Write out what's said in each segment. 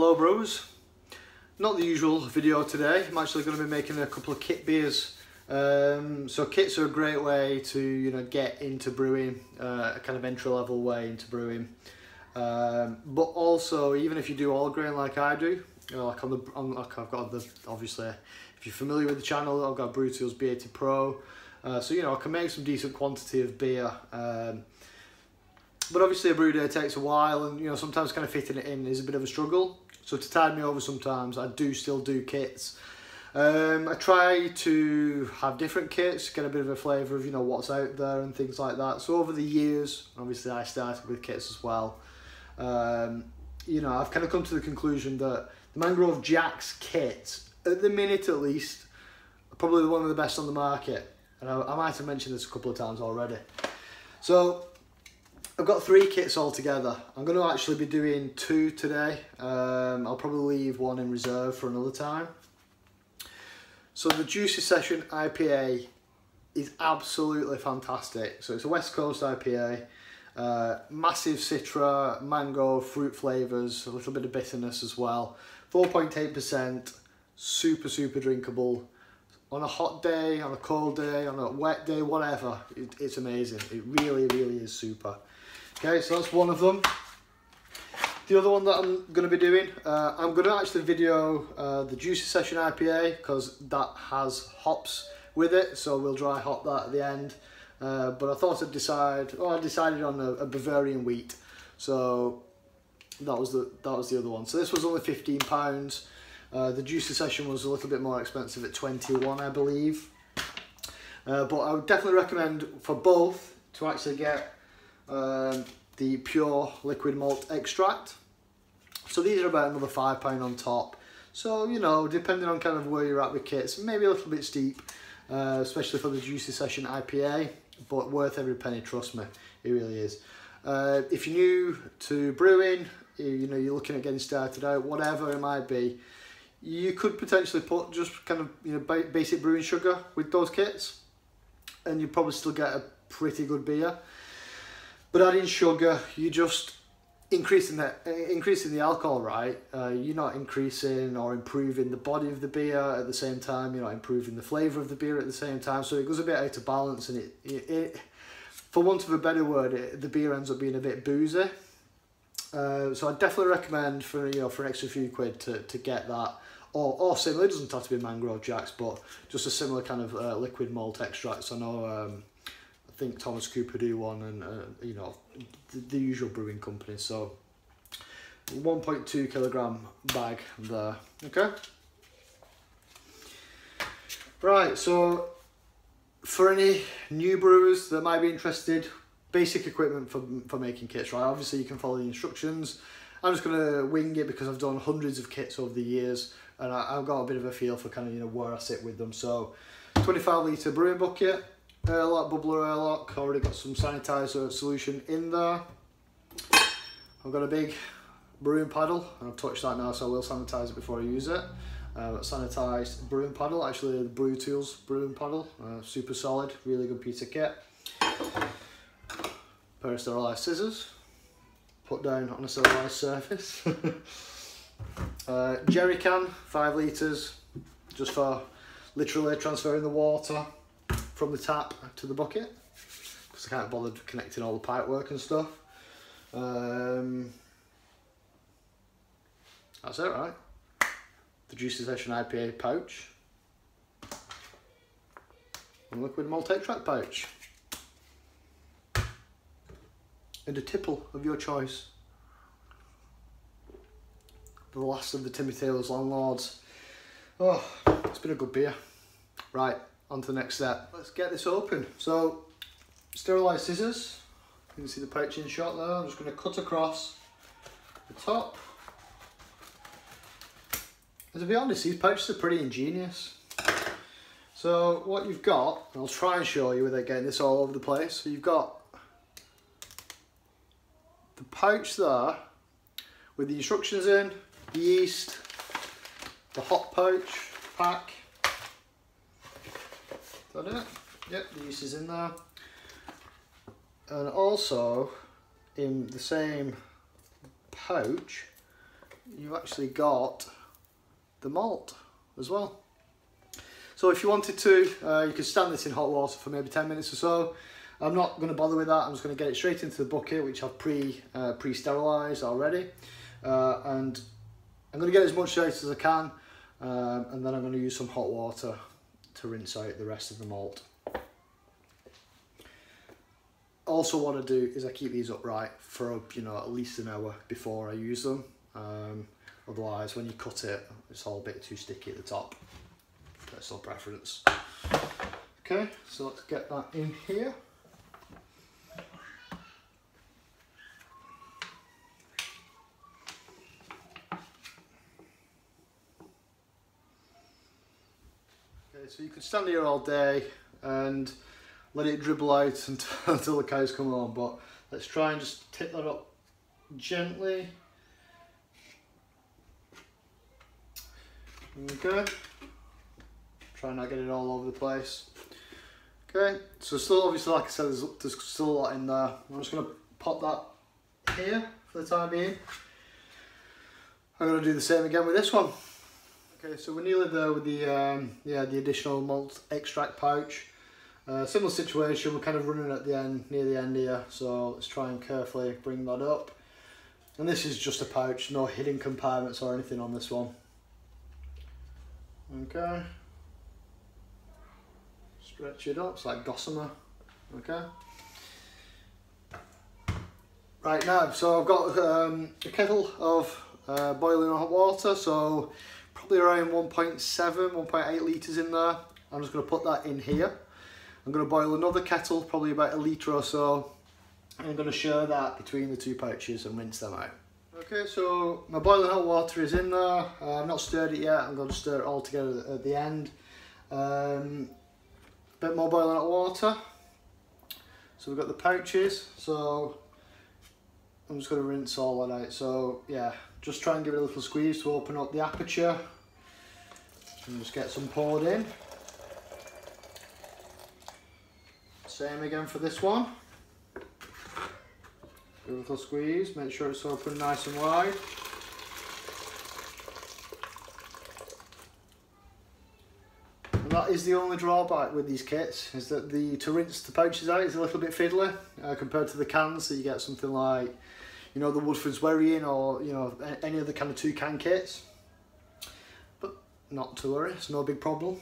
Hello brewers, not the usual video today. I'm actually going to be making a couple of kit beers. So kits are a great way to get into brewing, a kind of entry level way into brewing. But also, even if you do all grain like I do, like I've got the, obviously if you're familiar with the channel, I've got BrewTools B80 Pro. So I can make some decent quantity of beer. But obviously a brew day takes a while, and sometimes kind of fitting it in is a bit of a struggle. So to tide me over sometimes, I do still do kits. I try to have different kits, get a bit of a flavour of what's out there and things like that. So over the years, obviously I started with kits as well. I've kind of come to the conclusion that the Mangrove Jack's kits, at the minute at least, are probably one of the best on the market. And I might have mentioned this a couple of times already. So I've got 3 kits altogether. I'm going to actually be doing 2 today. I'll probably leave one in reserve for another time. So the Juicy Session IPA is absolutely fantastic. So it's a West Coast IPA. Massive citra, mango, fruit flavours, a little bit of bitterness as well. 4.8%, super drinkable. On a hot day, on a cold day, on a wet day, whatever, it's amazing. It really is super. Okay, so that's one of them. The other one that I'm going to be doing, I'm going to actually video the Juicy Session IPA because that has hops with it, so we'll dry hop that at the end. But I thought I decided on a Bavarian wheat, so that was the other one. So this was only £15. The Juicy Session was a little bit more expensive at 21, I believe. But I would definitely recommend for both to actually get the pure liquid malt extract. So these are about another £5 on top. So depending on kind of where you're at with kits, maybe a little bit steep, especially for the Juicy Session IPA, but worth every penny, trust me, it really is. If you're new to brewing, you're looking at getting started out, whatever it might be, you could potentially put just kind of basic brewing sugar with those kits, and you'd probably still get a pretty good beer. But adding sugar, you're just increasing the alcohol, right? You're not increasing or improving the body of the beer at the same time. You're not improving the flavour of the beer at the same time. So it goes a bit out of balance, and it for want of a better word, the beer ends up being a bit boozy. So I definitely recommend for an extra few quid to get that, or similar. It doesn't have to be Mangrove Jacks, but just a similar kind of liquid malt extracts. I know. I think Thomas Cooper do one, and the usual brewing companies. So 1.2 kilogram bag there. Okay. Right. So for any new brewers that might be interested, basic equipment for making kits. Right. Obviously, you can follow the instructions. I'm just gonna wing it because I've done hundreds of kits over the years, and I've got a bit of a feel for kind of where I sit with them. So 25 litre brewing bucket. Airlock, bubbler airlock, already got some sanitizer solution in there. I've got a big brewing paddle, and I've touched that now, so I will sanitize it before I use it. Sanitised brewing paddle, actually the BrewTools brewing paddle, super solid, really good piece of kit. Pair of sterilised scissors, put down on a sterilised surface. Jerry can, 5 litres, just for literally transferring the water from the tap to the bucket, because I can't bother connecting all the pipe work and stuff. That's it, right? The Juicy Session IPA pouch, and liquid malt extract pouch, and a tipple of your choice. The last of the Timmy Taylor's Landlords. Oh, it's been a good beer. Right. On to the next step. Let's get this open. So, sterilised scissors. You can see the pouch in shot there. I'm just going to cut across the top. And to be honest, these pouches are pretty ingenious. So what you've got, and I'll try and show you without getting this all over the place. So you've got the pouch there with the instructions in, the yeast, the hot pouch pack. Is that it? Yep, the yeast is in there. And also in the same pouch you've actually got the malt as well. So if you wanted to, you could stand this in hot water for maybe 10 minutes or so. I'm not going to bother with that. I'm just going to get it straight into the bucket, which I've pre-sterilised already. And I'm going to get as much out as I can, and then I'm going to use some hot water to rinse out the rest of the malt. Also, what I do is I keep these upright for at least an hour before I use them. Otherwise, when you cut it, it's all a bit too sticky at the top. Personal preference. Okay, so let's get that in here. Okay, so you could stand here all day and let it dribble out until the cows come home, but let's try and just tip that up gently. Okay, try not to get it all over the place. Okay, so still, obviously, like I said, there's still a lot in there. I'm just going to pop that here for the time being. I'm going to do the same again with this one. Okay, so we're nearly there with the additional malt extract pouch. Similar situation, we're kind of running at the end, near the end here, so let's try and carefully bring that up. And this is just a pouch, no hidden compartments or anything on this one. Okay. Stretch it up, it's like gossamer. Okay. Right now, so I've got a kettle of boiling hot water, so probably around 1.7, 1.8 litres in there. I'm just going to put that in here. I'm going to boil another kettle, probably about a litre or so, and I'm going to share that between the two pouches and rinse them out. Okay, so my boiling hot water is in there. I've not stirred it yet. I'm going to stir it all together at the end. Bit more boiling hot water. So we've got the pouches, so I'm just going to rinse all that out. So yeah, just try and give it a little squeeze to open up the aperture and just get some poured in. Same again for this one. Give it a little squeeze, make sure it's open nice and wide. And that is the only drawback with these kits, is that to rinse the pouches out is a little bit fiddly compared to the cans. So you get something like, the Woodford's Werryin or any other kind of 2-can kits. But not to worry, it's no big problem.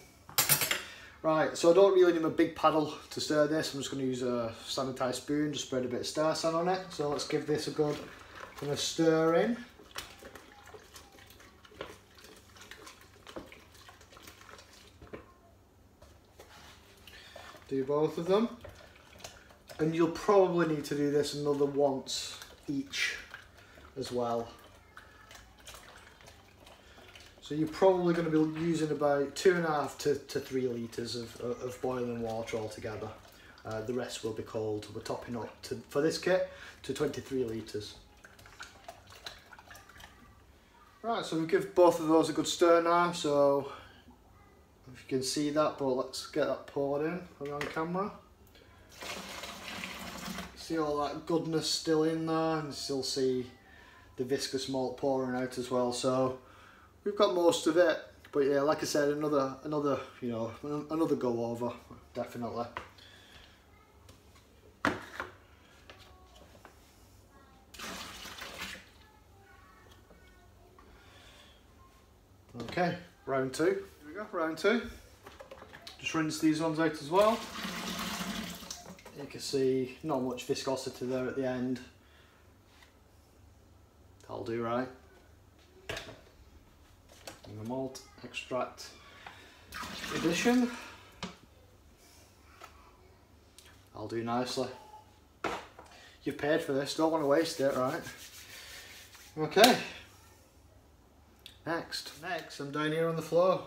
Right, so I don't really need a big paddle to stir this. I'm just going to use a sanitised spoon, just spread a bit of star san on it. So let's give this a good kind of stir in. Do both of them. And you'll probably need to do this another once each as well. So you're probably going to be using about 2.5 to 3 litres of boiling water altogether. The rest will be cold. We're topping up for this kit to 23 litres. Right, so we give both of those a good stir now. So if you can see that, but let's get that poured in on camera. See all that goodness still in there, and still see the viscous malt pouring out as well. So we've got most of it, but yeah, like I said, another go over, definitely. Okay, round 2. Here we go, round 2. Just rinse these ones out as well. You can see not much viscosity there at the end. That'll do right. And the malt extract addition. I'll do nicely. You've paid for this, don't want to waste it, right? Okay. Next, I'm down here on the floor.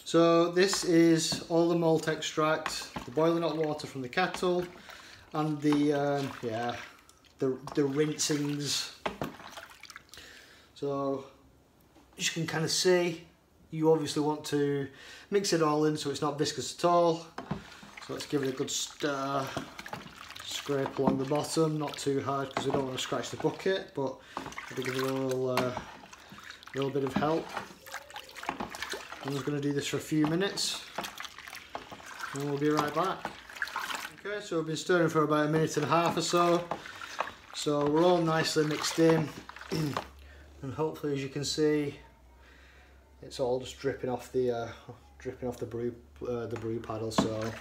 So this is all the malt extract, the boiling hot water from the kettle, and the rinsings. So as you can kind of see, you obviously want to mix it all in so it's not viscous at all. So let's give it a good stir, scrape along the bottom, not too hard because we don't want to scratch the bucket, but give it a little little bit of help. I'm just going to do this for a few minutes and we'll be right back. Okay, so we've been stirring for about 1.5 minutes or so. So we're all nicely mixed in and hopefully, as you can see, it's all just dripping off the brew paddle. So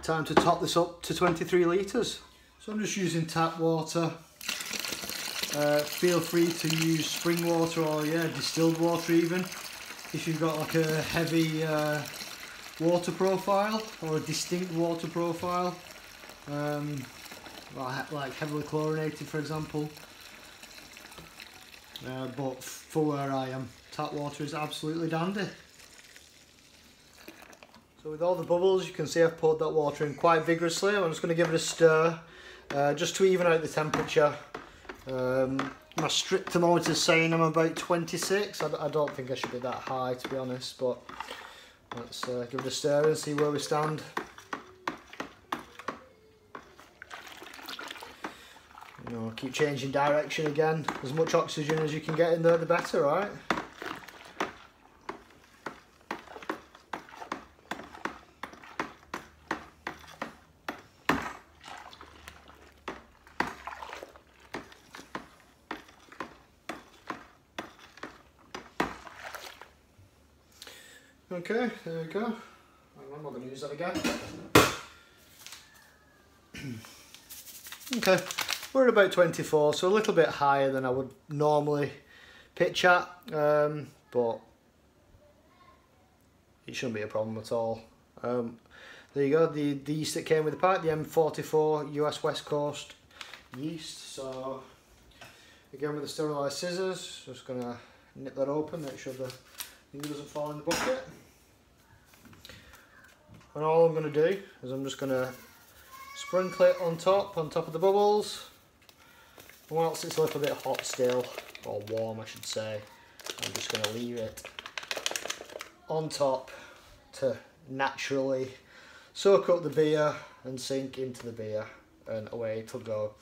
time to top this up to 23 litres. So I'm just using tap water. Feel free to use spring water or distilled water even if you've got like a heavy water profile or a distinct water profile, like heavily chlorinated for example. But for where I am, tap water is absolutely dandy. So with all the bubbles, you can see I've poured that water in quite vigorously. I'm just going to give it a stir just to even out the temperature. My strict thermometer is saying I'm about 26. I don't think I should be that high, to be honest, but let's give it a stir and see where we stand. You know, keep changing direction again. As much oxygen as you can get in there, the better, right? Okay, there we go. I'm not going to use that again. Okay, we're at about 24, so a little bit higher than I would normally pitch at, but it shouldn't be a problem at all. There you go, the yeast that came with the pack, the M44 US West Coast yeast. So again with the sterilised scissors, just going to nip that open, make sure the thing doesn't fall in the bucket. And all I'm going to do is I'm just going to sprinkle it on top of the bubbles. And whilst it's a little bit hot still, or warm I should say, I'm just going to leave it on top to naturally soak up the beer and sink into the beer, and away it'll go.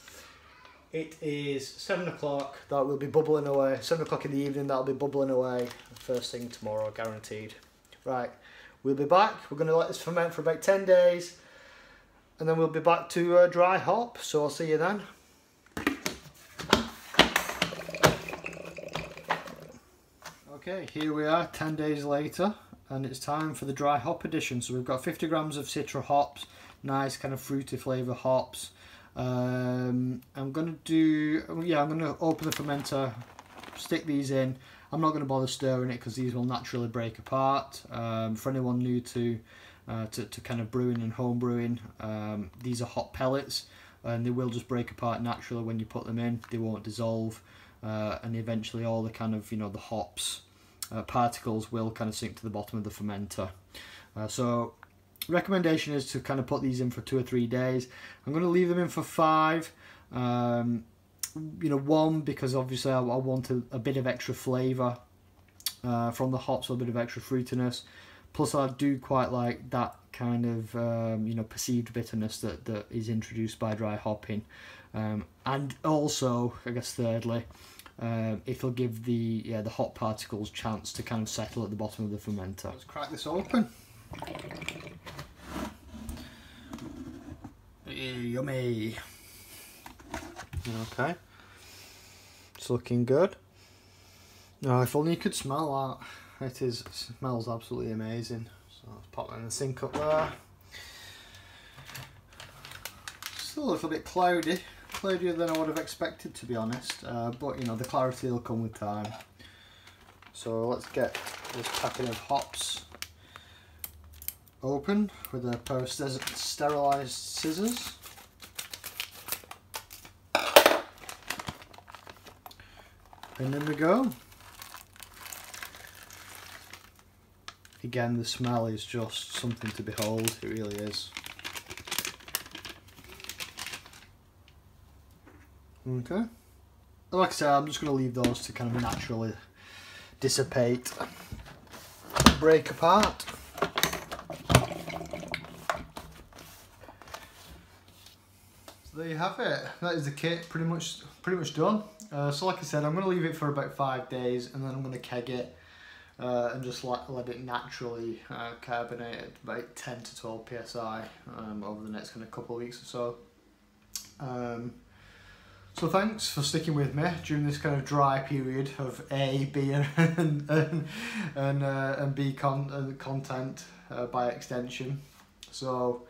It is 7 o'clock, that will be bubbling away. 7 o'clock in the evening, that'll be bubbling away. First thing tomorrow, guaranteed. Right, we'll be back. We're going to let this ferment for about 10 days. And then we'll be back to dry hop. So I'll see you then. Okay, here we are 10 days later. And it's time for the dry hop edition. So we've got 50 grams of Citra hops. Nice kind of fruity flavour hops. I'm going to open the fermenter, stick these in. I'm not going to bother stirring it because these will naturally break apart. For anyone new to kind of brewing and home brewing, these are hop pellets and they will just break apart naturally when you put them in. They won't dissolve, and eventually all the kind of, the hops particles will kind of sink to the bottom of the fermenter. So recommendation is to kind of put these in for 2 or 3 days. I'm going to leave them in for 5. One, because obviously I want a bit of extra flavour from the hops, a bit of extra fruitiness. Plus I do quite like that kind of perceived bitterness that is introduced by dry hopping. And also, I guess thirdly, it'll give the hop particles chance to kind of settle at the bottom of the fermenter. Let's crack this open. Yummy. Okay, it's looking good. Oh, if only you could smell that. It smells absolutely amazing. So let's pop that in the sink up there. Still a little bit cloudier than I would have expected, to be honest, but the clarity will come with time. So let's get this packet of hops open with a pair of sterilised scissors. And then we go. Again, the smell is just something to behold, it really is. Okay. Like I said, I'm just going to leave those to kind of naturally dissipate, break apart. So there you have it. That is the kit pretty much done. So like I said, I'm going to leave it for about 5 days, and then I'm going to keg it and just let it naturally carbonate at about 10 to 12 psi over the next kind of couple of weeks or so. So thanks for sticking with me during this kind of dry period of A, B, and B content by extension. So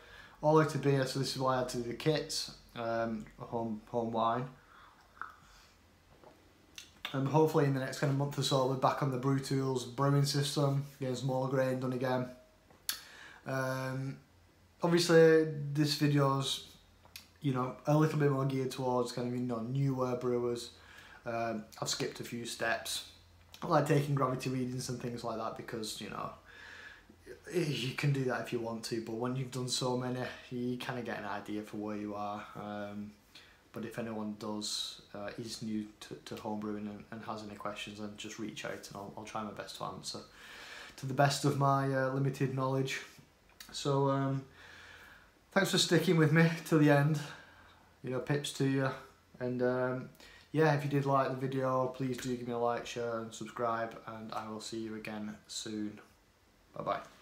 all out to beer. So this is why I had to do the kits, home wine. And hopefully in the next kind of month or so, we're back on the BrewTools brewing system, getting some more grain done again. Obviously, this video's, you know, a little bit more geared towards kind of, you know, newer brewers. I've skipped a few steps. I like taking gravity readings and things like that because, you know, you can do that if you want to, but when you've done so many, you kind of get an idea for where you are. But if anyone does, is new to homebrewing and has any questions, then just reach out and I'll try my best to answer to the best of my limited knowledge. So thanks for sticking with me till the end. You know, pips to you. And yeah, if you did like the video, please do give me a like, share and subscribe, and I will see you again soon. Bye bye.